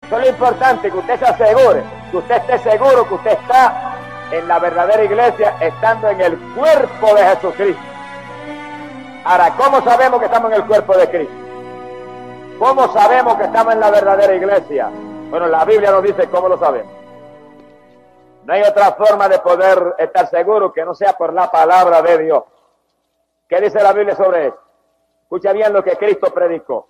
Eso es lo importante, que usted se asegure, que usted esté seguro que usted está en la verdadera iglesia, estando en el cuerpo de Jesucristo. Ahora, ¿cómo sabemos que estamos en el cuerpo de Cristo? ¿Cómo sabemos que estamos en la verdadera iglesia? Bueno, la Biblia nos dice cómo lo sabemos. No hay otra forma de poder estar seguro que no sea por la palabra de Dios. ¿Qué dice la Biblia sobre eso? Escucha bien lo que Cristo predicó.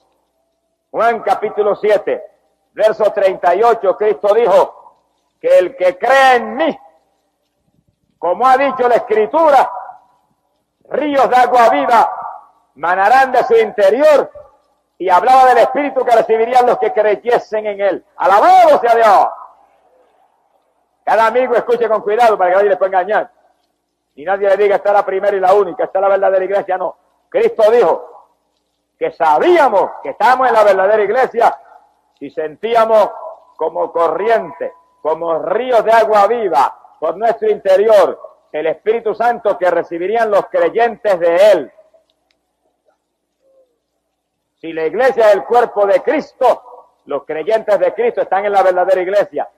Juan capítulo 7, verso 38, Cristo dijo que el que cree en mí, como ha dicho la Escritura, ríos de agua viva manarán de su interior, y hablaba del Espíritu que recibirían los que creyesen en él. ¡Alabado sea Dios! Cada amigo escuche con cuidado para que nadie le pueda engañar. Ni nadie le diga esta es la primera y la única, esta es la verdadera iglesia, no. Cristo dijo que sabíamos que estábamos en la verdadera iglesia y sentíamos como corriente, como ríos de agua viva por nuestro interior, el Espíritu Santo que recibirían los creyentes de él. Si la iglesia es el cuerpo de Cristo, los creyentes de Cristo están en la verdadera iglesia,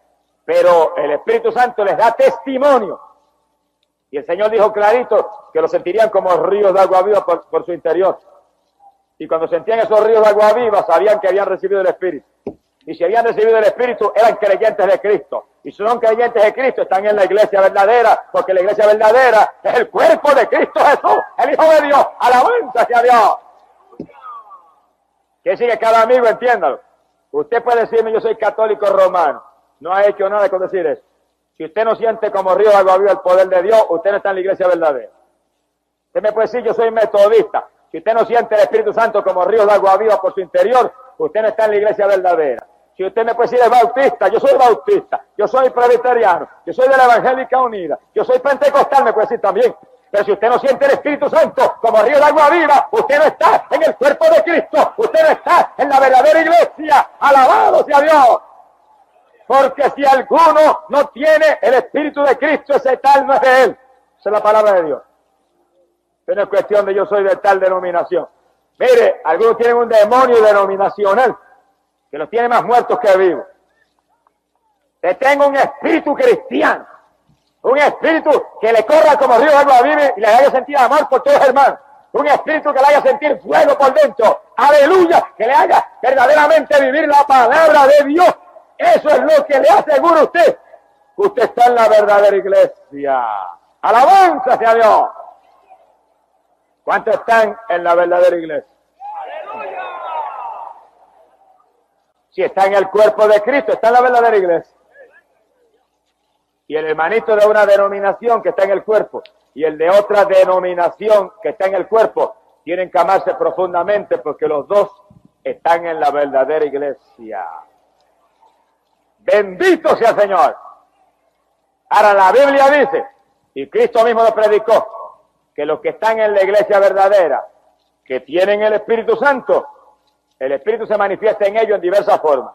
pero el Espíritu Santo les da testimonio. Y el Señor dijo clarito que lo sentirían como ríos de agua viva por su interior. Y cuando sentían esos ríos de agua viva, sabían que habían recibido el Espíritu. Y si habían recibido el Espíritu, eran creyentes de Cristo. Y si son creyentes de Cristo, están en la iglesia verdadera, porque la iglesia verdadera es el cuerpo de Cristo Jesús, el Hijo de Dios. ¡Alabanza hacia Dios! Que sigue cada amigo, entiéndalo. Usted puede decirme, yo soy católico romano. No ha hecho nada con decir eso. Si usted no siente como río de agua viva el poder de Dios, usted no está en la iglesia verdadera. Usted me puede decir, yo soy metodista. Si usted no siente el Espíritu Santo como río de agua viva por su interior, usted no está en la iglesia verdadera. Si usted me puede decir, es bautista, yo soy bautista. Yo soy presbiteriano. Yo soy de la Evangélica Unida. Yo soy pentecostal, me puede decir también. Pero si usted no siente el Espíritu Santo como río de agua viva, usted no está en el cuerpo de Cristo. Usted no está en la verdadera iglesia. ¡Alabado sea Dios! Porque si alguno no tiene el Espíritu de Cristo, ese tal no es de él. Esa es la palabra de Dios. Pero no es cuestión de yo soy de tal denominación. Mire, algunos tienen un demonio denominacional que los tiene más muertos que vivos. Te tengo un espíritu cristiano. Un espíritu que le corra como río de agua viva y le haga sentir amor por todos los hermanos. Un espíritu que le haga sentir fuego por dentro. Aleluya. Que le haga verdaderamente vivir la palabra de Dios. Eso es lo que le aseguro a usted. Usted está en la verdadera iglesia. Alabanza hacia Dios. ¿Cuántos están en la verdadera iglesia? ¡Aleluya! Si está en el cuerpo de Cristo, está en la verdadera iglesia. Y el hermanito de una denominación que está en el cuerpo y el de otra denominación que está en el cuerpo tienen que amarse profundamente porque los dos están en la verdadera iglesia. Bendito sea el Señor. Ahora la Biblia dice, y Cristo mismo lo predicó, que los que están en la iglesia verdadera, que tienen el Espíritu Santo, el Espíritu se manifiesta en ellos en diversas formas.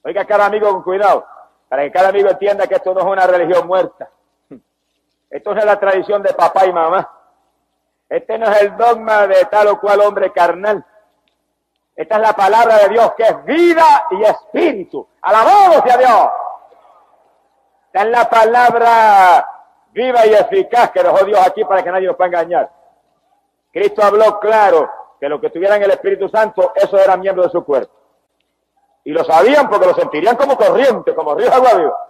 Oiga cada amigo con cuidado, para que cada amigo entienda que esto no es una religión muerta. Esto no es la tradición de papá y mamá. Este no es el dogma de tal o cual hombre carnal. Esta es la palabra de Dios que es vida y espíritu. ¡Alabado sea Dios! Esta es la palabra viva y eficaz que dejó Dios aquí para que nadie nos pueda engañar. Cristo habló claro que los que tuvieran el Espíritu Santo, esos eran miembros de su cuerpo. Y lo sabían porque lo sentirían como corriente, como ríos de agua viva.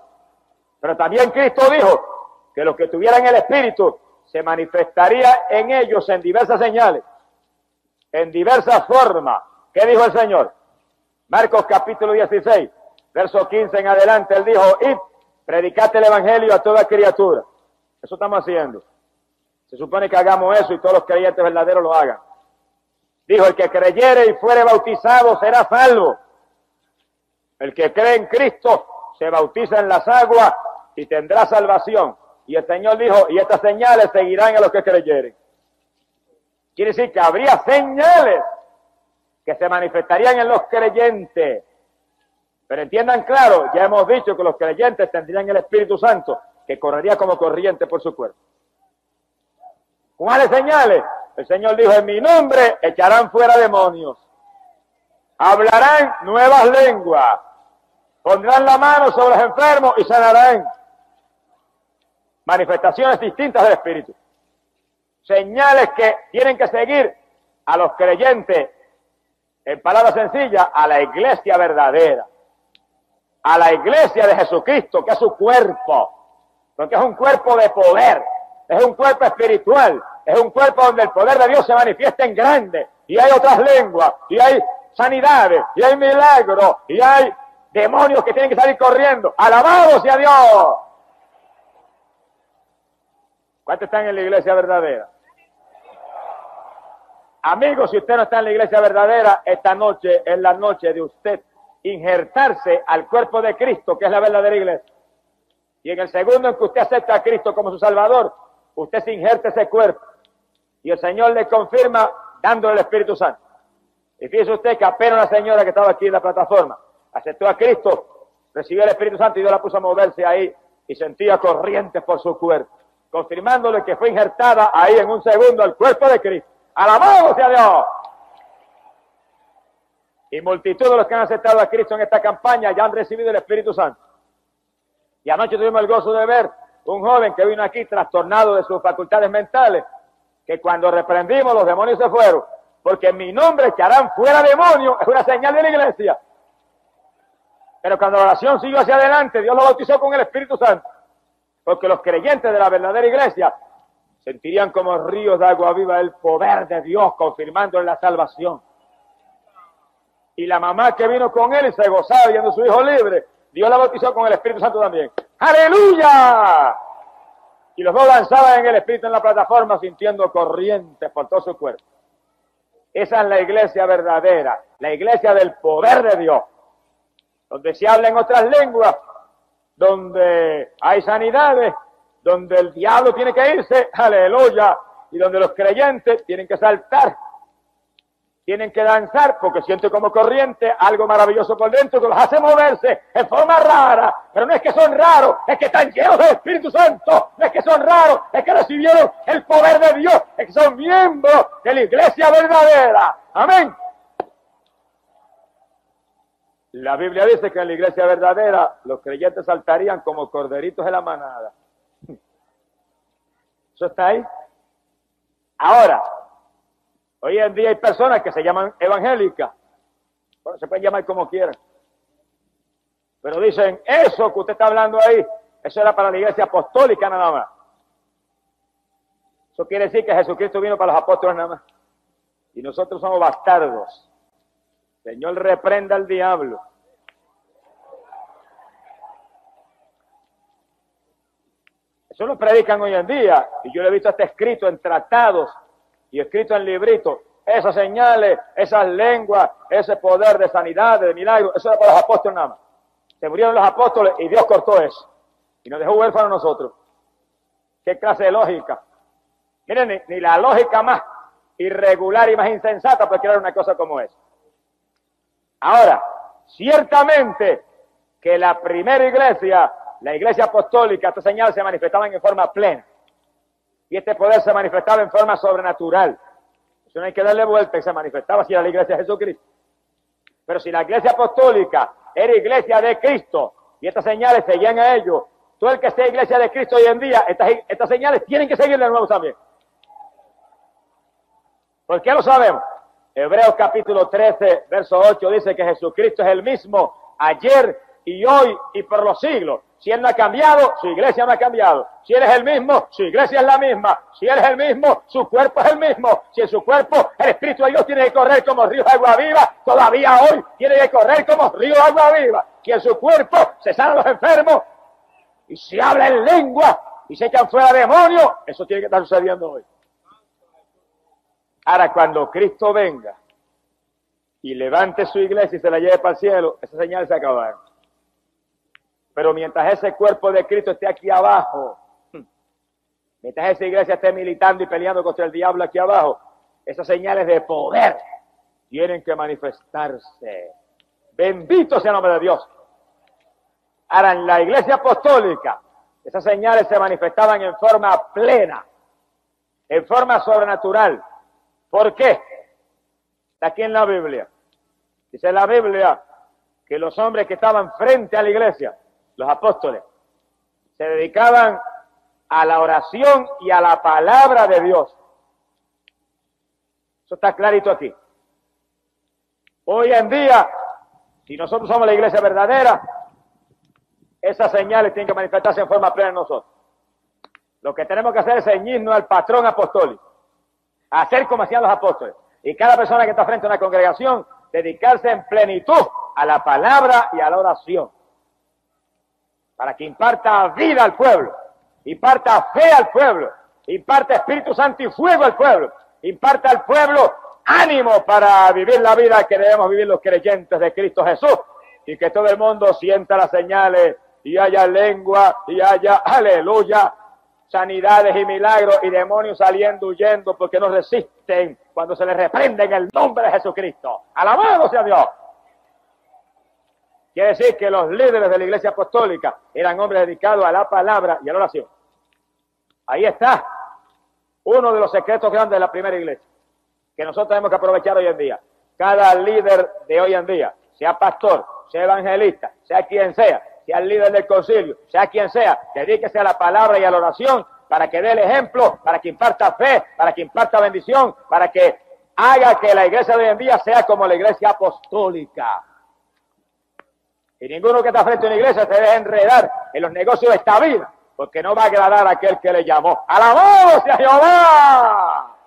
Pero también Cristo dijo que los que tuvieran el Espíritu se manifestaría en ellos en diversas señales, en diversas formas. ¿Qué dijo el Señor? Marcos capítulo 16, verso 15 en adelante, Él dijo, id, predicad el Evangelio a toda criatura. Eso estamos haciendo. Se supone que hagamos eso y todos los creyentes verdaderos lo hagan. Dijo, el que creyere y fuere bautizado será salvo. El que cree en Cristo se bautiza en las aguas y tendrá salvación. Y el Señor dijo, y estas señales seguirán a los que creyeren. Quiere decir que habría señales que se manifestarían en los creyentes. Pero entiendan claro, ya hemos dicho que los creyentes tendrían el Espíritu Santo, que correría como corriente por su cuerpo. ¿Cuáles señales? El Señor dijo, en mi nombre echarán fuera demonios, hablarán nuevas lenguas, Pondrán la mano sobre los enfermos y sanarán. Manifestaciones distintas del Espíritu. Señales que tienen que seguir a los creyentes, en palabras sencillas, a la iglesia verdadera. A la iglesia de Jesucristo, que es su cuerpo. Porque es un cuerpo de poder. Es un cuerpo espiritual. Es un cuerpo donde el poder de Dios se manifiesta en grande. Y hay otras lenguas. Y hay sanidades. Y hay milagros. Y hay demonios que tienen que salir corriendo. ¡Alabado sea Dios! ¿Cuántos están en la iglesia verdadera? Amigos, si usted no está en la iglesia verdadera, esta noche es la noche de usted injertarse al cuerpo de Cristo, que es la verdadera iglesia. Y en el segundo en que usted acepta a Cristo como su Salvador, usted se injerta ese cuerpo. Y el Señor le confirma dándole el Espíritu Santo. Y fíjese usted que apenas una señora que estaba aquí en la plataforma aceptó a Cristo, recibió el Espíritu Santo y Dios la puso a moverse ahí y sentía corrientes por su cuerpo, confirmándole que fue injertada ahí en un segundo al cuerpo de Cristo. ¡Alabado sea Dios! Y multitud de los que han aceptado a Cristo en esta campaña ya han recibido el Espíritu Santo. Y anoche tuvimos el gozo de ver un joven que vino aquí trastornado de sus facultades mentales, que cuando reprendimos los demonios se fueron, porque en mi nombre echarán fuera demonios, es una señal de la iglesia. Pero cuando la oración siguió hacia adelante, Dios lo bautizó con el Espíritu Santo, porque los creyentes de la verdadera iglesia sentirían como ríos de agua viva el poder de Dios, confirmando la salvación. Y la mamá que vino con él y se gozaba viendo a su hijo libre, Dios la bautizó con el Espíritu Santo también. ¡Aleluya! Y los dos lanzaban en el Espíritu en la plataforma sintiendo corrientes por todo su cuerpo. Esa es la iglesia verdadera, la iglesia del poder de Dios, donde se habla en otras lenguas, donde hay sanidades, donde el diablo tiene que irse, aleluya, y donde los creyentes tienen que saltar, tienen que danzar, porque sienten como corriente algo maravilloso por dentro que los hace moverse en forma rara, pero no es que son raros, es que están llenos del Espíritu Santo, no es que son raros, es que recibieron el poder de Dios, es que son miembros de la iglesia verdadera. Amén. La Biblia dice que en la iglesia verdadera los creyentes saltarían como corderitos de la manada. ¿Eso está ahí? Ahora, hoy en día hay personas que se llaman evangélicas. Bueno, se pueden llamar como quieran. Pero dicen, eso que usted está hablando ahí, eso era para la iglesia apostólica nada más. Eso quiere decir que Jesucristo vino para los apóstoles nada más. Y nosotros somos bastardos. Señor, reprenda al diablo. Eso lo predican hoy en día, y yo lo he visto hasta escrito en tratados y escrito en libritos. Esas señales, esas lenguas, ese poder de sanidad, de milagros, eso era para los apóstoles nada más. Se murieron los apóstoles y Dios cortó eso. Y nos dejó huérfanos a nosotros. ¿Qué clase de lógica? Miren, ni la lógica más irregular y más insensata puede crear una cosa como esa. Ahora, ciertamente que la primera iglesia, la iglesia apostólica, estas señales se manifestaban en forma plena. Y este poder se manifestaba en forma sobrenatural. Eso no hay que darle vuelta, y se manifestaba si era la iglesia de Jesucristo. Pero si la iglesia apostólica era iglesia de Cristo, y estas señales seguían a ellos, todo el que sea iglesia de Cristo hoy en día, estas señales tienen que seguir de nuevo también. ¿Por qué lo sabemos? Hebreos capítulo 13, verso 8 dice que Jesucristo es el mismo ayer y hoy y por los siglos. Si Él no ha cambiado, su iglesia no ha cambiado. Si Él es el mismo, su iglesia es la misma. Si Él es el mismo, su cuerpo es el mismo. Si en su cuerpo el Espíritu de Dios tiene que correr como río de agua viva, todavía hoy tiene que correr como río de agua viva. Si en su cuerpo se sanan los enfermos y se habla en lengua y se echan fuera demonios, eso tiene que estar sucediendo hoy. Ahora, cuando Cristo venga y levante su iglesia y se la lleve para el cielo, esas señales se acabaron. Pero mientras ese cuerpo de Cristo esté aquí abajo, mientras esa iglesia esté militando y peleando contra el diablo aquí abajo, esas señales de poder tienen que manifestarse. Bendito sea el nombre de Dios. Ahora, en la iglesia apostólica, esas señales se manifestaban en forma plena, en forma sobrenatural. ¿Por qué? Está aquí en la Biblia. Dice la Biblia que los hombres que estaban frente a la iglesia, los apóstoles, se dedicaban a la oración y a la palabra de Dios. Eso está clarito aquí. Hoy en día, si nosotros somos la iglesia verdadera, esas señales tienen que manifestarse en forma plena en nosotros. Lo que tenemos que hacer es ceñirnos al patrón apostólico, hacer como hacían los apóstoles. Y cada persona que está frente a una congregación, dedicarse en plenitud a la palabra y a la oración, para que imparta vida al pueblo, imparta fe al pueblo, imparta Espíritu Santo y fuego al pueblo, imparta al pueblo ánimo para vivir la vida que debemos vivir los creyentes de Cristo Jesús, y que todo el mundo sienta las señales y haya lengua y haya, aleluya, sanidades y milagros y demonios saliendo, huyendo, porque no resisten cuando se les reprende en el nombre de Jesucristo. ¡Alabado sea Dios! Quiere decir que los líderes de la iglesia apostólica eran hombres dedicados a la palabra y a la oración. Ahí está uno de los secretos grandes de la primera iglesia, que nosotros tenemos que aprovechar hoy en día. Cada líder de hoy en día, sea pastor, sea evangelista, sea quien sea el líder del concilio, sea quien sea, dedíquese a la palabra y a la oración para que dé el ejemplo, para que imparta fe, para que imparta bendición, para que haga que la iglesia de hoy en día sea como la iglesia apostólica. Y ninguno que está frente a una iglesia se deje enredar en los negocios de esta vida, porque no va a agradar a aquel que le llamó. ¡Alabado sea Jehová!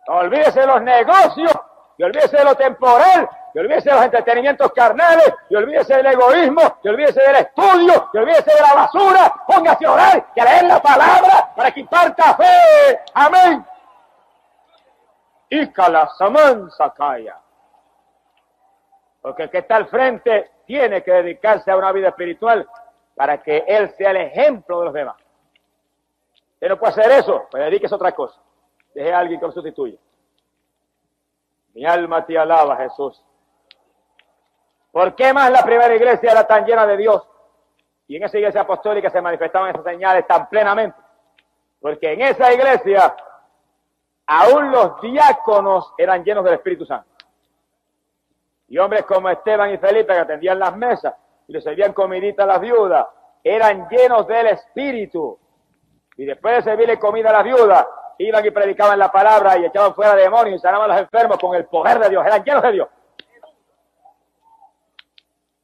Olvídese de los negocios, y olvídese de lo temporal, y olvídese de los entretenimientos carnales, y olvídese del egoísmo, y olvídese del estudio, y olvídese de la basura. Póngase a orar y a leer la palabra para que imparta fe. Amén. Y calasamán sacaya. Porque el que está al frente tiene que dedicarse a una vida espiritual para que él sea el ejemplo de los demás. Usted no puede hacer eso, pues dedíquese a otra cosa. Deje a alguien que lo sustituya. Mi alma te alaba, Jesús. ¿Por qué más la primera iglesia era tan llena de Dios? Y en esa iglesia apostólica se manifestaban esas señales tan plenamente. Porque en esa iglesia, aún los diáconos eran llenos del Espíritu Santo. Y hombres como Esteban y Felipe, que atendían las mesas y le servían comidita a las viudas, eran llenos del Espíritu. Y después de servirle comida a las viudas, iban y predicaban la palabra y echaban fuera demonios y sanaban a los enfermos con el poder de Dios. Eran llenos de Dios.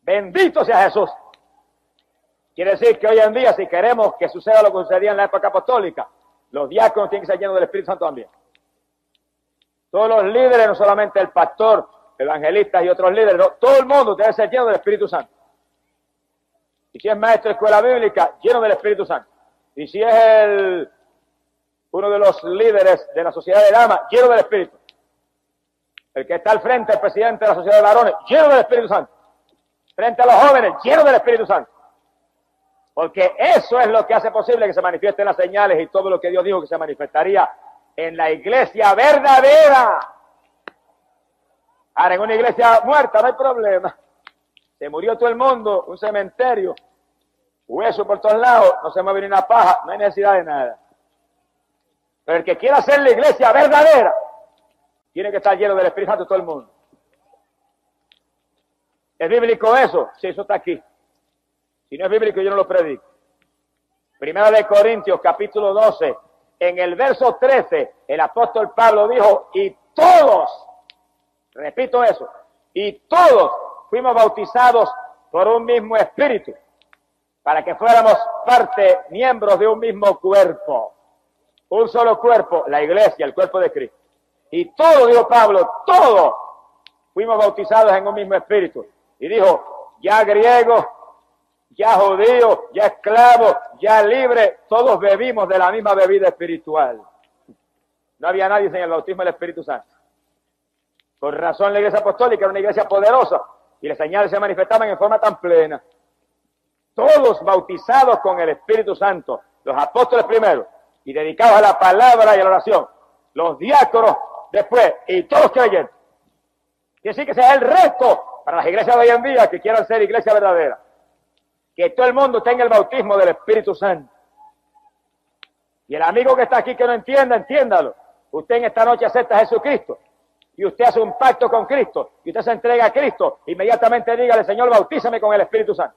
Bendito sea Jesús. Quiere decir que hoy en día, si queremos que suceda lo que sucedía en la época apostólica, los diáconos tienen que ser llenos del Espíritu Santo también. Todos los líderes, no solamente el pastor, evangelistas y otros líderes, no, todo el mundo debe ser lleno del Espíritu Santo. Y si es maestro de escuela bíblica, lleno del Espíritu Santo. Y si es uno de los líderes de la sociedad de damas, lleno del Espíritu. El que está al frente, el presidente de la sociedad de varones, lleno del Espíritu Santo. Frente a los jóvenes, lleno del Espíritu Santo. Porque eso es lo que hace posible que se manifiesten las señales y todo lo que Dios dijo que se manifestaría en la iglesia verdadera. Ahora, en una iglesia muerta no hay problema. Se murió todo el mundo, un cementerio, hueso por todos lados, no se mueve ni una paja, no hay necesidad de nada. Pero el que quiera hacer la iglesia verdadera, tiene que estar lleno del Espíritu Santo todo el mundo. ¿Es bíblico eso? Sí, eso está aquí. Si no es bíblico, yo no lo predico. Primera de Corintios, capítulo 12, en el verso 13, el apóstol Pablo dijo, y todos, repito eso, y todos fuimos bautizados por un mismo espíritu, para que fuéramos parte, miembros de un mismo cuerpo. Un solo cuerpo, la iglesia, el cuerpo de Cristo. Y todos, dijo Pablo, todos fuimos bautizados en un mismo espíritu. Y dijo, ya griego, ya judío, ya esclavo, ya libre, todos bebimos de la misma bebida espiritual. No había nadie sin el bautismo del Espíritu Santo. Por razón la iglesia apostólica era una iglesia poderosa y las señales se manifestaban en forma tan plena. Todos bautizados con el Espíritu Santo, los apóstoles primero y dedicados a la palabra y a la oración, los diáconos después y todos creyentes. Quiere decir que ese es el reto para las iglesias de hoy en día que quieran ser iglesia verdadera. Que todo el mundo tenga el bautismo del Espíritu Santo. Y el amigo que está aquí que no entienda, entiéndalo. Usted en esta noche acepta a Jesucristo. y usted hace un pacto con Cristo, y usted se entrega a Cristo, inmediatamente dígale, Señor, bautízame con el Espíritu Santo.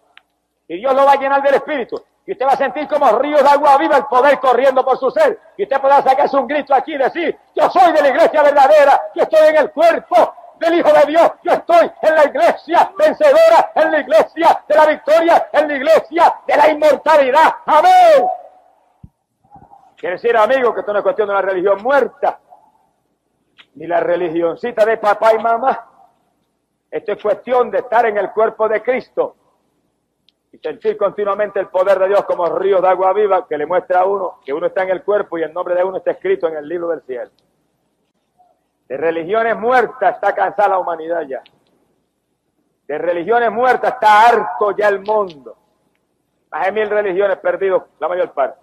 Y Dios lo va a llenar del Espíritu. Y usted va a sentir como ríos de agua viva el poder corriendo por su ser. Y usted podrá sacarse un grito aquí y decir, yo soy de la iglesia verdadera, yo estoy en el cuerpo del Hijo de Dios, yo estoy en la iglesia vencedora, en la iglesia de la victoria, en la iglesia de la inmortalidad. ¡Amén! Quiere decir, amigo, que esto no es cuestión de una religión muerta, ni la religioncita de papá y mamá. Esto es cuestión de estar en el cuerpo de Cristo y sentir continuamente el poder de Dios como ríos de agua viva que le muestra a uno que uno está en el cuerpo y el nombre de uno está escrito en el libro del cielo. De religiones muertas está cansada la humanidad ya. De religiones muertas está harto ya el mundo. Más de 1000 religiones perdidas, la mayor parte.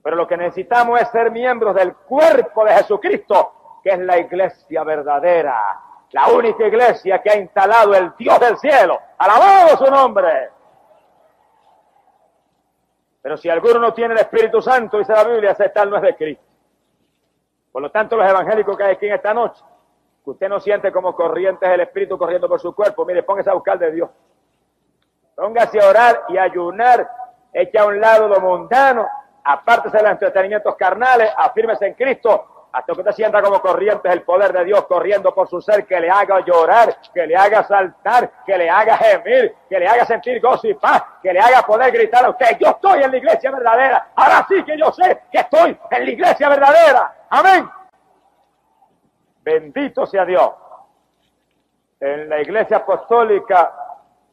Pero lo que necesitamos es ser miembros del cuerpo de Jesucristo, que es la iglesia verdadera. La única iglesia que ha instalado el Dios del cielo. ¡Alabado su nombre! Pero si alguno no tiene el Espíritu Santo, dice la Biblia, ese tal no es de Cristo. Por lo tanto, los evangélicos que hay aquí en esta noche, que usted no siente como corrientes el Espíritu corriendo por su cuerpo, mire, póngase a buscar de Dios. Póngase a orar y a ayunar, eche a un lado lo mundano, apártese de los entretenimientos carnales, afírmese en Cristo, hasta que usted sienta como corrientes el poder de Dios corriendo por su ser, que le haga llorar, que le haga saltar, que le haga gemir, que le haga sentir gozo y paz, que le haga poder gritar a usted, yo estoy en la iglesia verdadera, ahora sí que yo sé que estoy en la iglesia verdadera. Amén. Bendito sea Dios. En la iglesia apostólica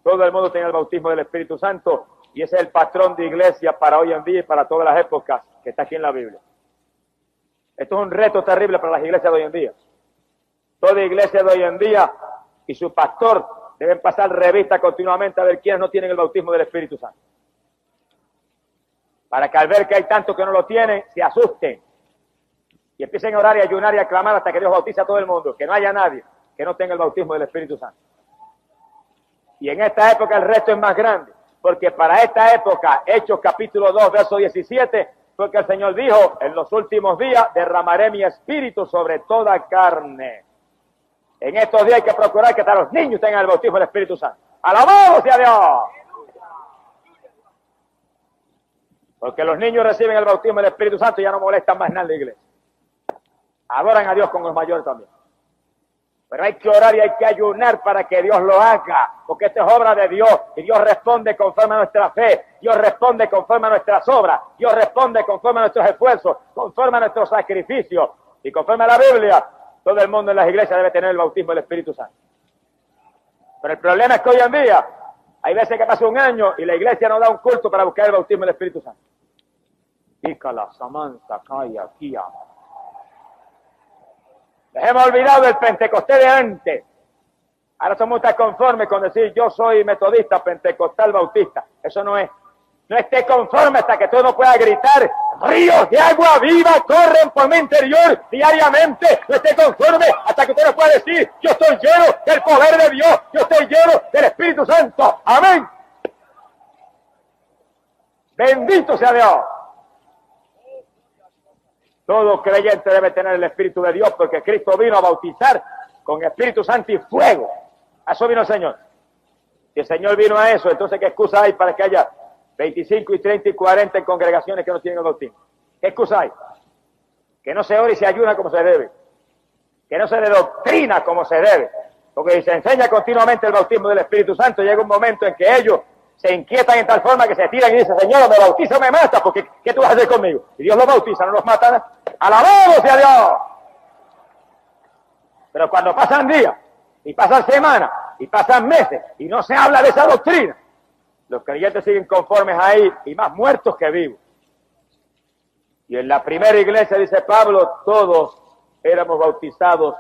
todo el mundo tiene el bautismo del Espíritu Santo y ese es el patrón de iglesia para hoy en día y para todas las épocas que está aquí en la Biblia. Esto es un reto terrible para las iglesias de hoy en día. Toda iglesia de hoy en día y su pastor deben pasar revista continuamente a ver quiénes no tienen el bautismo del Espíritu Santo. Para que al ver que hay tantos que no lo tienen, se asusten y empiecen a orar y a ayunar y a clamar hasta que Dios bautice a todo el mundo. Que no haya nadie que no tenga el bautismo del Espíritu Santo. Y en esta época el reto es más grande, porque para esta época, Hechos capítulo 2, verso 17, fue que el Señor dijo, en los últimos días derramaré mi espíritu sobre toda carne. En estos días hay que procurar que hasta los niños tengan el bautismo del Espíritu Santo. ¡Alabado sea Dios! Porque los niños reciben el bautismo del Espíritu Santo y ya no molestan más nada en la iglesia. Adoran a Dios con los mayores también. Pero hay que orar y hay que ayunar para que Dios lo haga, porque esto es obra de Dios, y Dios responde conforme a nuestra fe, Dios responde conforme a nuestras obras, Dios responde conforme a nuestros esfuerzos, conforme a nuestros sacrificios, y conforme a la Biblia, todo el mundo en las iglesias debe tener el bautismo del Espíritu Santo. Pero el problema es que hoy en día, hay veces que pasa un año y la iglesia no da un culto para buscar el bautismo del Espíritu Santo. Pícala, Samantha, Calla, Kia. Les hemos olvidado del Pentecostés de antes. Ahora somos tan conformes con decir yo soy metodista, pentecostal, bautista. Eso no es. No esté conforme hasta que tú no puedas gritar ríos de agua viva corren por mi interior diariamente. No esté conforme hasta que usted no pueda decir yo estoy lleno del poder de Dios, yo estoy lleno del Espíritu Santo. Amén. Bendito sea Dios. Todo creyente debe tener el Espíritu de Dios porque Cristo vino a bautizar con Espíritu Santo y fuego. A eso vino el Señor. Si el Señor vino a eso, entonces ¿qué excusa hay para que haya 25 y 30 y 40 en congregaciones que no tienen el bautismo? ¿Qué excusa hay? Que no se ore y se ayuna como se debe. Que no se le doctrina como se debe. Porque si se enseña continuamente el bautismo del Espíritu Santo, llega un momento en que ellos se inquietan en tal forma que se tiran y dicen, Señor, me bautiza o me mata, porque ¿qué tú vas a hacer conmigo? Y Dios los bautiza, no los mata. ¡Alabado sea Dios! Pero cuando pasan días, y pasan semanas, y pasan meses, y no se habla de esa doctrina, los creyentes siguen conformes ahí, y más muertos que vivos. Y en la primera iglesia, dice Pablo, todos éramos bautizados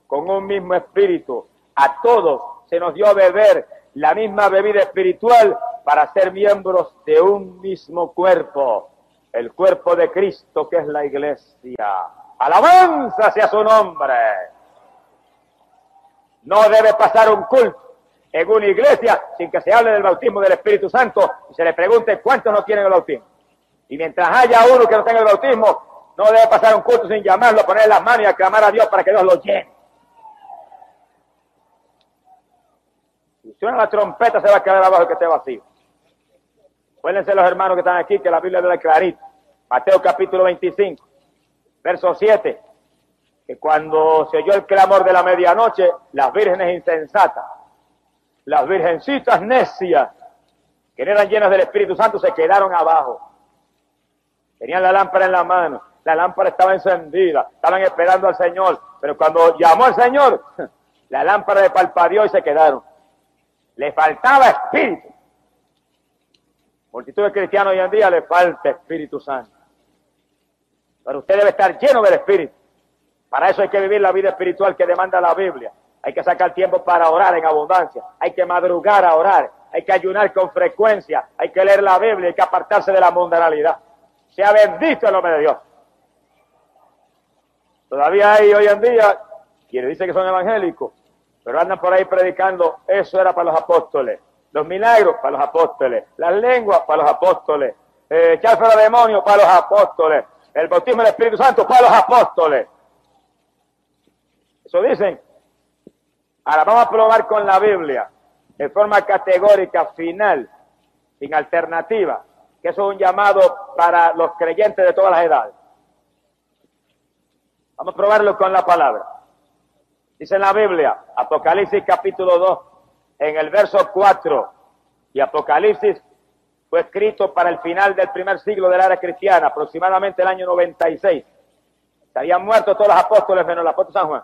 con un mismo espíritu. A todos se nos dio a beber la misma bebida espiritual para ser miembros de un mismo cuerpo, el cuerpo de Cristo que es la iglesia. ¡Alabanza sea su nombre! No debe pasar un culto en una iglesia sin que se hable del bautismo del Espíritu Santo y se le pregunte cuántos no tienen el bautismo. Y mientras haya uno que no tenga el bautismo, no debe pasar un culto sin llamarlo, poner las manos y aclamar a Dios para que Dios lo llene. suena la trompeta, se va a caer abajo el que esté vacío. Acuérdense los hermanos que están aquí, que la Biblia es clarita. Mateo capítulo 25, verso 7, que cuando se oyó el clamor de la medianoche, las vírgenes insensatas, las virgencitas necias, que no eran llenas del Espíritu Santo, se quedaron abajo. Tenían la lámpara en la mano, la lámpara estaba encendida, estaban esperando al Señor, pero cuando llamó al Señor, la lámpara le parpadeó y se quedaron. Le faltaba espíritu. Multitud de cristianos hoy en día le falta Espíritu Santo. Pero usted debe estar lleno del Espíritu. Para eso hay que vivir la vida espiritual que demanda la Biblia. Hay que sacar tiempo para orar en abundancia. Hay que madrugar a orar. Hay que ayunar con frecuencia. Hay que leer la Biblia. Hay que apartarse de la mundanalidad. Sea bendito el nombre de Dios. Todavía hay hoy en día quienes dicen que son evangélicos, pero andan por ahí predicando, eso era para los apóstoles. Los milagros para los apóstoles. Las lenguas para los apóstoles. Echar fuera demonios para los apóstoles. El bautismo del Espíritu Santo para los apóstoles. Eso dicen. Ahora vamos a probar con la Biblia, de forma categórica, final, sin alternativa, que eso es un llamado para los creyentes de todas las edades. Vamos a probarlo con la palabra. Dice en la Biblia, Apocalipsis capítulo 2, en el verso 4, y Apocalipsis fue escrito para el final del primer siglo de la era cristiana, aproximadamente el año 96. Se habían muerto todos los apóstoles menos el apóstol San Juan.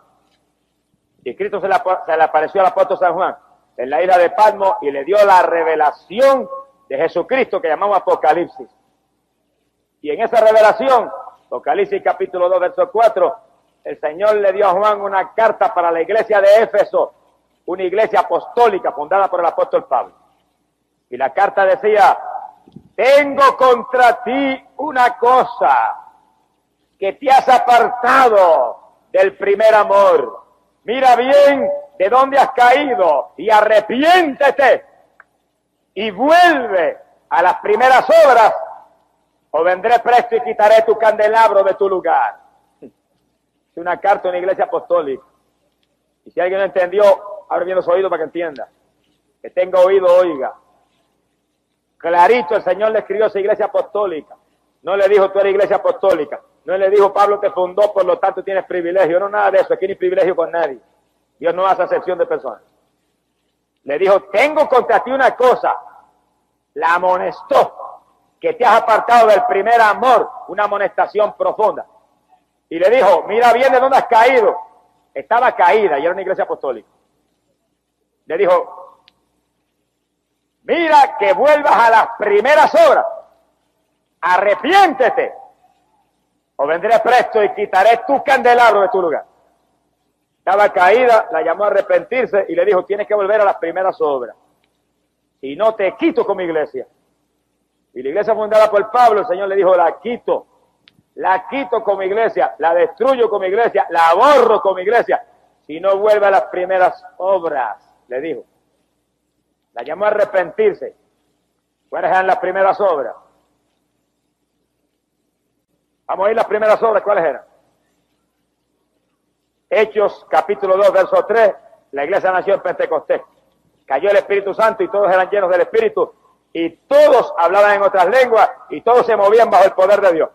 Y Cristo se le apareció al apóstol San Juan en la isla de Patmos y le dio la revelación de Jesucristo que llamamos Apocalipsis. Y en esa revelación, Apocalipsis capítulo 2, verso 4, el Señor le dio a Juan una carta para la iglesia de Éfeso, una iglesia apostólica fundada por el apóstol Pablo. Y la carta decía, tengo contra ti una cosa, que te has apartado del primer amor. Mira bien de dónde has caído y arrepiéntete y vuelve a las primeras obras, o vendré presto y quitaré tu candelabro de tu lugar. Es una carta de una iglesia apostólica. Y si alguien no entendió, abre bien los oídos para que entienda. Que tenga oído, oiga. Clarito el Señor le escribió a esa iglesia apostólica. No le dijo, tú eres iglesia apostólica. No le dijo, Pablo te fundó, por lo tanto tienes privilegio. No, nada de eso. Aquí ni privilegio con nadie. Dios no hace acepción de personas. Le dijo, tengo contra ti una cosa. La amonestó, que te has apartado del primer amor. Una amonestación profunda. Y le dijo, mira bien de dónde has caído. Estaba caída y era una iglesia apostólica. Le dijo, mira que vuelvas a las primeras obras. Arrepiéntete. O vendré presto y quitaré tu candelabro de tu lugar. Estaba caída, la llamó a arrepentirse y le dijo, tienes que volver a las primeras obras. Si no te quito con mi iglesia. Y la iglesia fundada por Pablo, el Señor le dijo, la quito con mi iglesia, la destruyo con mi iglesia, la borro con mi iglesia. Si no vuelve a las primeras obras, le dijo. La llamó a arrepentirse. ¿Cuáles eran las primeras obras? Vamos a ir las primeras obras, ¿cuáles eran? Hechos, capítulo 2, verso 3, la iglesia nació en Pentecostés. Cayó el Espíritu Santo y todos eran llenos del Espíritu y todos hablaban en otras lenguas y todos se movían bajo el poder de Dios.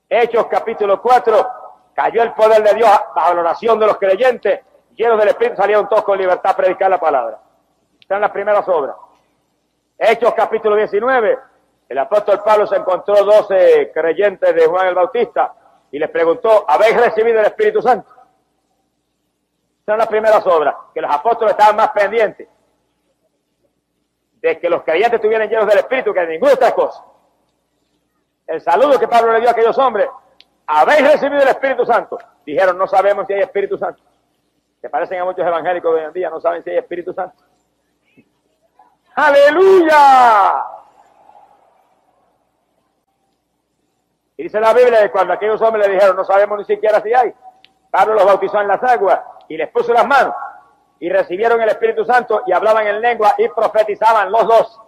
Hechos, capítulo 4, cayó el poder de Dios bajo la oración de los creyentes, llenos del Espíritu, salieron todos con libertad a predicar la palabra. Están las primeras obras. Hechos, capítulo 19, el apóstol Pablo se encontró 12 creyentes de Juan el Bautista y les preguntó, ¿habéis recibido el Espíritu Santo? Son las primeras obras, que los apóstoles estaban más pendientes de que los creyentes estuvieran llenos del Espíritu que de ninguna otra cosa. El saludo que Pablo le dio a aquellos hombres, ¿habéis recibido el Espíritu Santo? Dijeron, no sabemos si hay Espíritu Santo. Se parecen a muchos evangélicos de hoy en día, no saben si hay Espíritu Santo. ¡Aleluya! Y dice la Biblia que cuando aquellos hombres le dijeron, no sabemos ni siquiera si hay, Pablo los bautizó en las aguas y les puso las manos y recibieron el Espíritu Santo y hablaban en lengua y profetizaban los dos.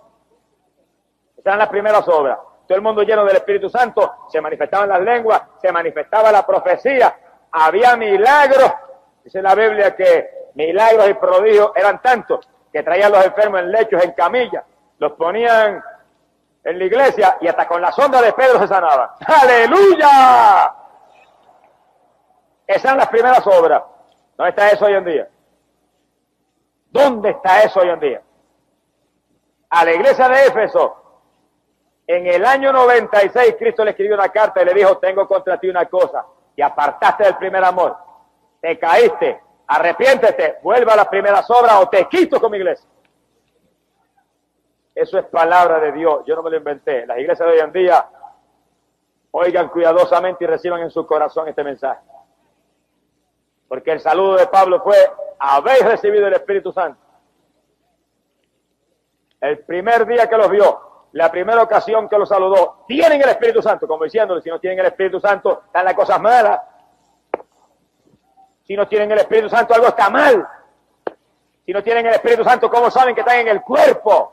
Esas eran las primeras obras. Todo el mundo lleno del Espíritu Santo, se manifestaban las lenguas, se manifestaba la profecía, había milagros. Dice la Biblia que milagros y prodigios eran tantos que traían los enfermos en lechos, en camillas, los ponían en la iglesia y hasta con la sombra de Pedro se sanaban. ¡Aleluya! Esas eran las primeras obras. ¿Dónde está eso hoy en día? ¿Dónde está eso hoy en día? A la iglesia de Éfeso, en el año 96, Cristo le escribió una carta y le dijo, tengo contra ti una cosa, te apartaste del primer amor, te caíste, arrepiéntete, vuelve a las primeras obras o te quito con mi iglesia. Eso es palabra de Dios, yo no me lo inventé. Las iglesias de hoy en día, oigan cuidadosamente y reciban en su corazón este mensaje. Porque el saludo de Pablo fue, habéis recibido el Espíritu Santo. El primer día que los vio, la primera ocasión que los saludó, tienen el Espíritu Santo, como diciéndole, si no tienen el Espíritu Santo, están las cosas malas. Si no tienen el Espíritu Santo, algo está mal. Si no tienen el Espíritu Santo, ¿cómo saben que están en el cuerpo?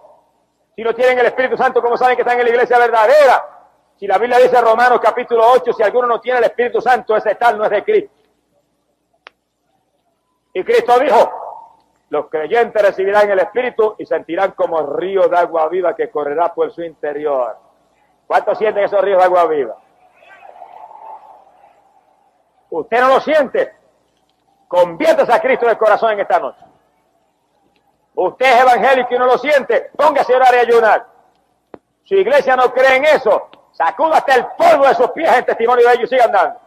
Si no tienen el Espíritu Santo, ¿cómo saben que están en la iglesia verdadera? Si la Biblia dice en Romanos capítulo 8, si alguno no tiene el Espíritu Santo, ese tal no es de Cristo. Y Cristo dijo, los creyentes recibirán el Espíritu y sentirán como río de agua viva que correrá por su interior. ¿Cuántos sienten esos ríos de agua viva? ¿Usted no lo siente? Conviértase a Cristo en el corazón en esta noche. Usted es evangélico y no lo siente, póngase a orar y ayunar. Su iglesia no cree en eso, sacuda hasta el polvo de sus pies en testimonio de ellos y siga andando.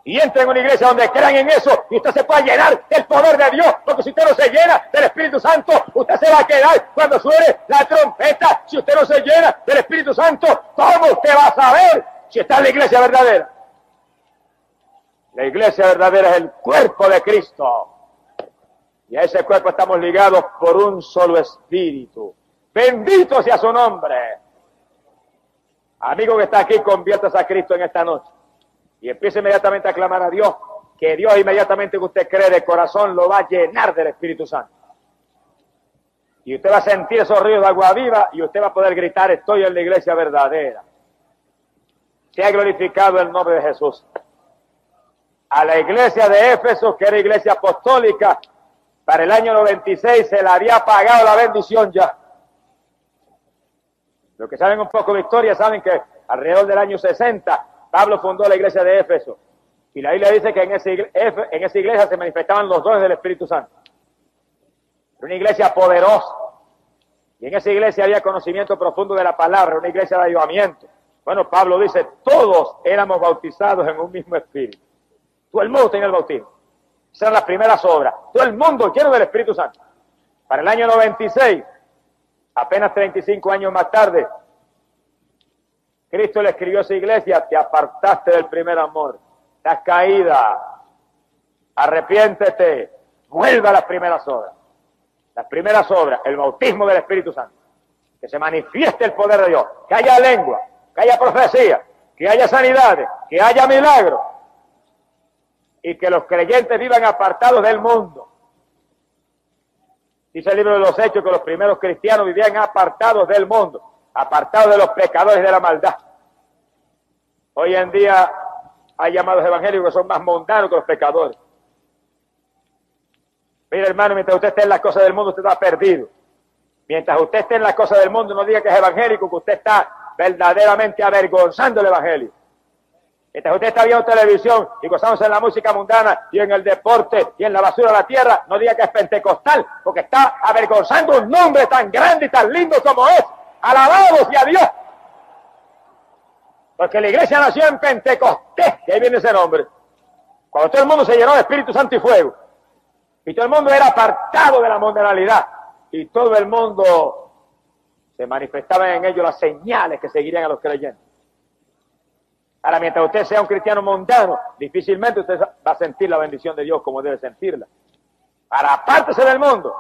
Y entre en una iglesia donde crean en eso y usted se pueda llenar del poder de Dios, porque si usted no se llena del Espíritu Santo, usted se va a quedar cuando suene la trompeta. Si usted no se llena del Espíritu Santo, ¿cómo usted va a saber si está en la iglesia verdadera? La iglesia verdadera es el cuerpo de Cristo. Y a ese cuerpo estamos ligados por un solo espíritu. Bendito sea su nombre. Amigo que está aquí, conviértase a Cristo en esta noche. Y empiece inmediatamente a clamar a Dios, que Dios inmediatamente que usted cree de corazón lo va a llenar del Espíritu Santo. Y usted va a sentir esos ríos de agua viva y usted va a poder gritar, estoy en la iglesia verdadera. Sea glorificado el nombre de Jesús. A la iglesia de Éfeso, que era iglesia apostólica, para el año 96 se le había pagado la bendición ya. Los que saben un poco de historia saben que alrededor del año 60 Pablo fundó la iglesia de Éfeso. Y la Biblia dice que en esa iglesia se manifestaban los dones del Espíritu Santo. Era una iglesia poderosa. Y en esa iglesia había conocimiento profundo de la palabra, una iglesia de avivamiento. Bueno, Pablo dice, todos éramos bautizados en un mismo espíritu. Todo el mundo tenía el bautismo. Esas eran las primeras obras. Todo el mundo lleno del Espíritu Santo. Para el año 96, apenas 35 años más tarde, Cristo le escribió a esa iglesia, te apartaste del primer amor, estás caída, arrepiéntete, vuelve a las primeras obras. Las primeras obras, el bautismo del Espíritu Santo, que se manifieste el poder de Dios, que haya lengua, que haya profecía, que haya sanidades, que haya milagros, y que los creyentes vivan apartados del mundo. Dice el libro de los Hechos que los primeros cristianos vivían apartados del mundo, apartados de los pecadores y de la maldad. Hoy en día hay llamados evangélicos que son más mundanos que los pecadores. Mira, hermano, mientras usted esté en las cosas del mundo, usted está perdido. Mientras usted esté en las cosas del mundo, no diga que es evangélico, que usted está verdaderamente avergonzando el evangelio. Mientras usted está viendo televisión y gozándose en la música mundana y en el deporte y en la basura de la tierra, no diga que es pentecostal, porque está avergonzando un nombre tan grande y tan lindo como es. ¡Alabado sea Dios! Porque la iglesia nació en Pentecostés, y ahí viene ese nombre. Cuando todo el mundo se llenó de Espíritu Santo y fuego, y todo el mundo era apartado de la mundanalidad, y todo el mundo se manifestaban en ellos las señales que seguirían a los creyentes. Ahora, mientras usted sea un cristiano mundano, difícilmente usted va a sentir la bendición de Dios como debe sentirla. Ahora, apártese del mundo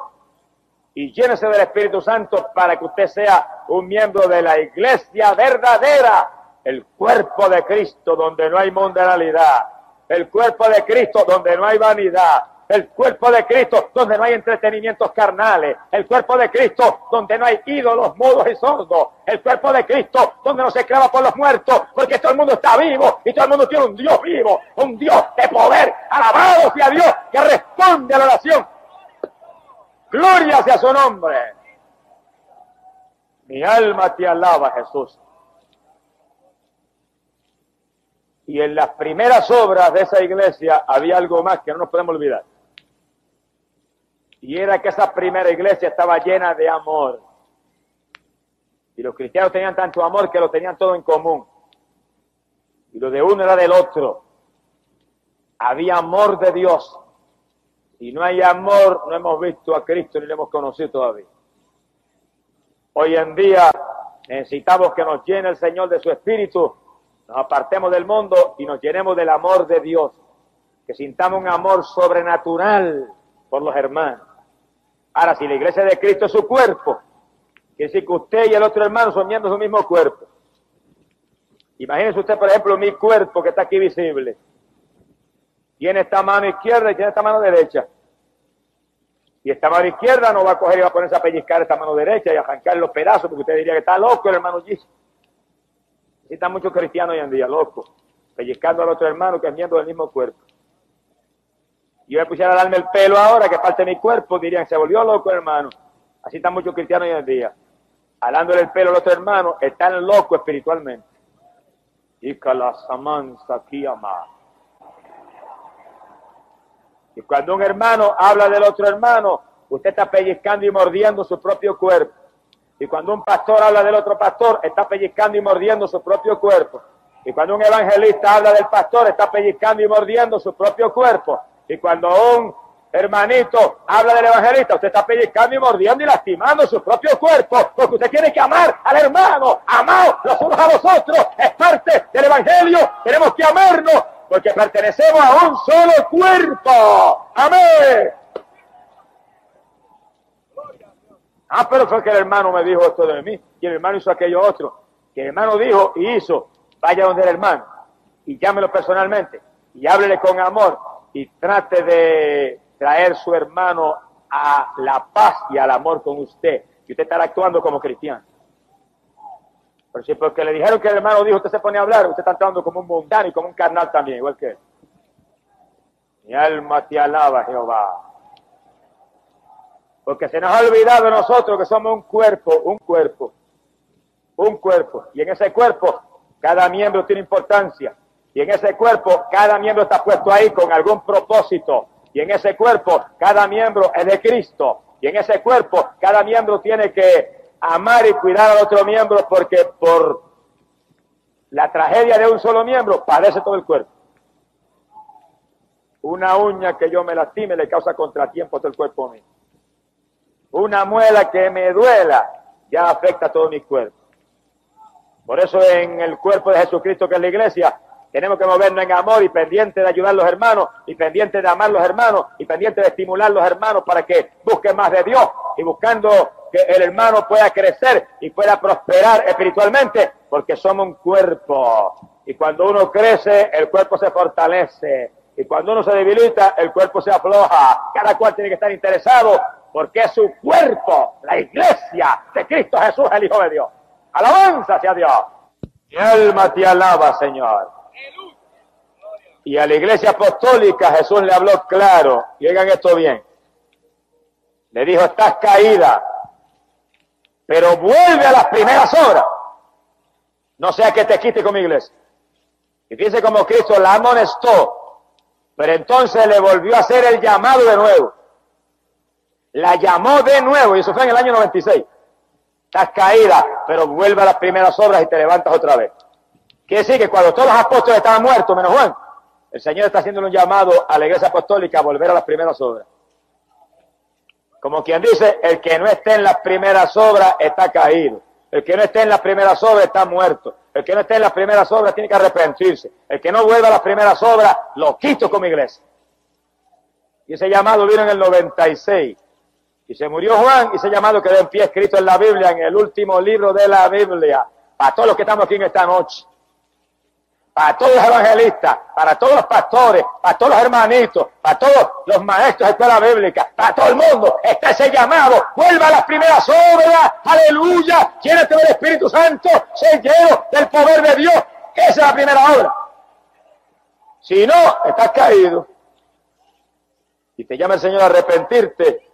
y llénese del Espíritu Santo para que usted sea un miembro de la iglesia verdadera, el cuerpo de Cristo donde no hay mundanalidad, el cuerpo de Cristo donde no hay vanidad, el cuerpo de Cristo donde no hay entretenimientos carnales, el cuerpo de Cristo donde no hay ídolos mudos y sordos, el cuerpo de Cristo donde no se clama por los muertos, porque todo el mundo está vivo y todo el mundo tiene un Dios vivo, un Dios de poder, alabado sea Dios, que responde a la oración Gloria sea su nombre. Mi alma te alaba, Jesús. Y en las primeras obras de esa iglesia había algo más que no nos podemos olvidar. Y era que esa primera iglesia estaba llena de amor. Y los cristianos tenían tanto amor que lo tenían todo en común. Y lo de uno era del otro. Había amor de Dios. Y no hay amor, no hemos visto a Cristo ni lo hemos conocido todavía. Hoy en día necesitamos que nos llene el Señor de su Espíritu, nos apartemos del mundo y nos llenemos del amor de Dios. Que sintamos un amor sobrenatural por los hermanos. Ahora, si la iglesia de Cristo es su cuerpo, quiere decir que usted y el otro hermano son miembros del mismo cuerpo. Imagínese usted, por ejemplo, mi cuerpo que está aquí visible. Tiene esta mano izquierda y tiene esta mano derecha. Y esta mano izquierda no va a coger y va a ponerse a pellizcar esta mano derecha y a arrancar los pedazos, porque usted diría que está loco el hermano Gis. Así están muchos cristianos hoy en día, locos, pellizcando al otro hermano que es miembro del mismo cuerpo. Y yo me pusiera a darme el pelo ahora, que parte de mi cuerpo, dirían, se volvió loco el hermano. Así están muchos cristianos hoy en día. Jalándole el pelo al otro hermano, están locos espiritualmente. Y calasamanza aquí amar. Y cuando un hermano habla del otro hermano, usted está pellizcando y mordiendo su propio cuerpo. Y cuando un pastor habla del otro pastor, está pellizcando y mordiendo su propio cuerpo. Y cuando un evangelista habla del pastor, está pellizcando y mordiendo su propio cuerpo. Y cuando un hermanito habla del evangelista, usted está pellizcando y mordiendo y lastimando su propio cuerpo, porque usted tiene que amar al hermano, amaos los unos a los otros, es parte del evangelio, tenemos que amarnos, porque pertenecemos a un solo cuerpo. ¡Amén! Pero fue que el hermano me dijo esto de mí, y el hermano hizo aquello otro, que el hermano dijo y hizo, vaya donde el hermano, y llámelo personalmente, y háblele con amor, y trate de traer su hermano a la paz y al amor con usted, y usted estará actuando como cristiano. Pero si porque le dijeron que el hermano dijo, usted se pone a hablar, usted está actuando como un mundano y como un carnal también, igual que él. Mi alma te alaba, Jehová. Porque se nos ha olvidado de nosotros que somos un cuerpo. Y en ese cuerpo, cada miembro tiene importancia. Y en ese cuerpo, cada miembro está puesto ahí con algún propósito. Y en ese cuerpo, cada miembro es de Cristo. Y en ese cuerpo, cada miembro tiene que amar y cuidar al otro miembro, porque por la tragedia de un solo miembro padece todo el cuerpo. Una uña que yo me lastime le causa contratiempo a todo el cuerpo mío. Una muela que me duela ya afecta a todo mi cuerpo. Por eso en el cuerpo de Jesucristo, que es la iglesia, tenemos que movernos en amor y pendiente de ayudar a los hermanos, y pendiente de amar a los hermanos, y pendiente de estimular a los hermanos para que busquen más de Dios, y buscando que el hermano pueda crecer y pueda prosperar espiritualmente, porque somos un cuerpo. Y cuando uno crece, el cuerpo se fortalece. Y cuando uno se debilita, el cuerpo se afloja. Cada cual tiene que estar interesado, porque es su cuerpo, la iglesia de Cristo Jesús, el Hijo de Dios. Alabanza hacia Dios. Mi alma te alaba, Señor. Y a la iglesia apostólica Jesús le habló claro, y oigan esto bien. Le dijo, estás caída, pero vuelve a las primeras obras. No sea que te quite con mi iglesia. Y fíjense cómo Cristo la amonestó, pero entonces le volvió a hacer el llamado de nuevo. La llamó de nuevo, y eso fue en el año 96. Estás caída, pero vuelve a las primeras obras y te levantas otra vez. Quiere decir que cuando todos los apóstoles estaban muertos, menos Juan, el Señor está haciendo un llamado a la iglesia apostólica a volver a las primeras obras. Como quien dice, el que no esté en las primeras obras está caído. El que no esté en las primeras obras está muerto. El que no esté en las primeras obras tiene que arrepentirse. El que no vuelva a las primeras obras, lo quito como iglesia. Y ese llamado vino en el 96. Y se murió Juan, y ese llamado quedó en pie escrito en la Biblia, en el último libro de la Biblia. Para todos los que estamos aquí en esta noche. Para todos los evangelistas, para todos los pastores, para todos los hermanitos, para todos los maestros de escuela bíblica, para todo el mundo, está ese llamado. Vuelva a las primeras obras, aleluya, llénate del Espíritu Santo, sé lleno del poder de Dios. Esa es la primera obra. Si no, estás caído. Y te llama el Señor a arrepentirte.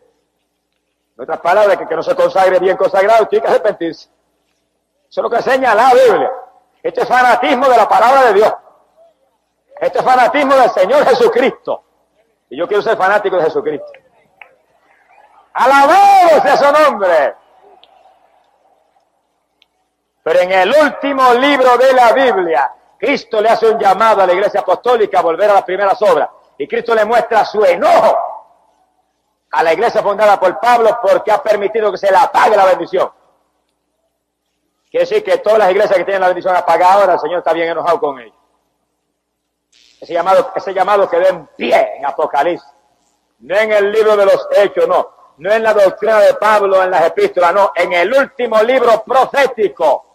En otras palabras, que no se consagre bien consagrado, tiene que arrepentirse. Eso es lo que enseña la Biblia. Este es fanatismo de la palabra de Dios. Este es fanatismo del Señor Jesucristo. Y yo quiero ser fanático de Jesucristo. ¡Alabado sea su nombre! Pero en el último libro de la Biblia, Cristo le hace un llamado a la Iglesia Apostólica a volver a las primeras obras. Y Cristo le muestra su enojo a la iglesia fundada por Pablo porque ha permitido que se le apague la bendición. Quiere decir que todas las iglesias que tienen la bendición apagada ahora, el Señor está bien enojado con ellos. Ese llamado quedó en pie en Apocalipsis. No en el libro de los Hechos, no. No en la doctrina de Pablo, en las epístolas, no. En el último libro profético.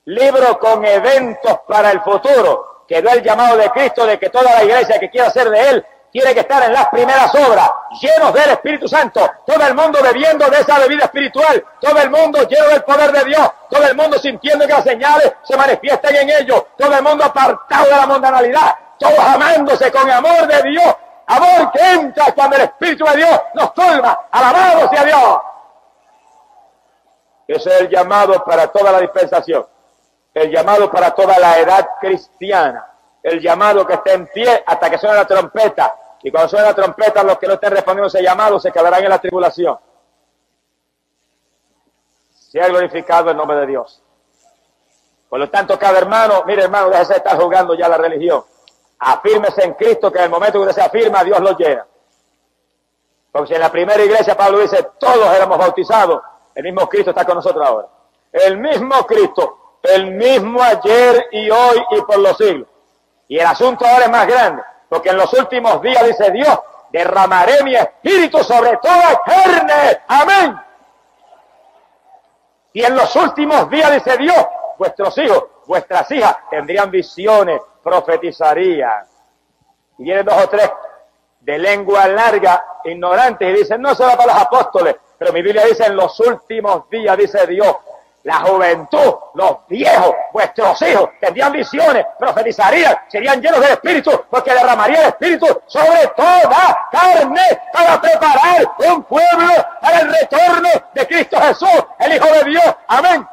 Libro con eventos para el futuro. Quedó el llamado de Cristo de que toda la iglesia que quiera ser de Él tiene que estar en las primeras obras, llenos del Espíritu Santo, todo el mundo bebiendo de esa bebida espiritual, todo el mundo lleno del poder de Dios, todo el mundo sintiendo que las señales se manifiestan en ellos, todo el mundo apartado de la mundanalidad, todos amándose con amor de Dios, amor que entra cuando el Espíritu de Dios nos colma. ¡Alabado sea Dios! Ese es el llamado para toda la dispensación, el llamado para toda la edad cristiana, el llamado que esté en pie hasta que suene la trompeta. Y cuando suene la trompeta, los que no estén respondiendo a ese llamado se quedarán en la tribulación. Sea glorificado el nombre de Dios. Por lo tanto, cada hermano, mire hermano, déjese de estar jugando ya la religión. Afírmese en Cristo, que en el momento que usted se afirma, Dios lo llena. Porque si en la primera iglesia Pablo dice, todos éramos bautizados, el mismo Cristo está con nosotros ahora. El mismo Cristo, el mismo ayer y hoy y por los siglos. Y el asunto ahora es más grande, porque en los últimos días, dice Dios, derramaré mi espíritu sobre toda carne. Amén. Y en los últimos días, dice Dios, vuestros hijos, vuestras hijas tendrían visiones, profetizarían. Y vienen 2 o 3 de lengua larga, ignorantes, y dicen, no, eso va para los apóstoles. Pero mi Biblia dice, en los últimos días, dice Dios, la juventud, los viejos, vuestros hijos, tendrían visiones, profetizarían, serían llenos del Espíritu, porque derramaría el Espíritu sobre toda carne para preparar un pueblo para el retorno de Cristo Jesús, el Hijo de Dios. Amén.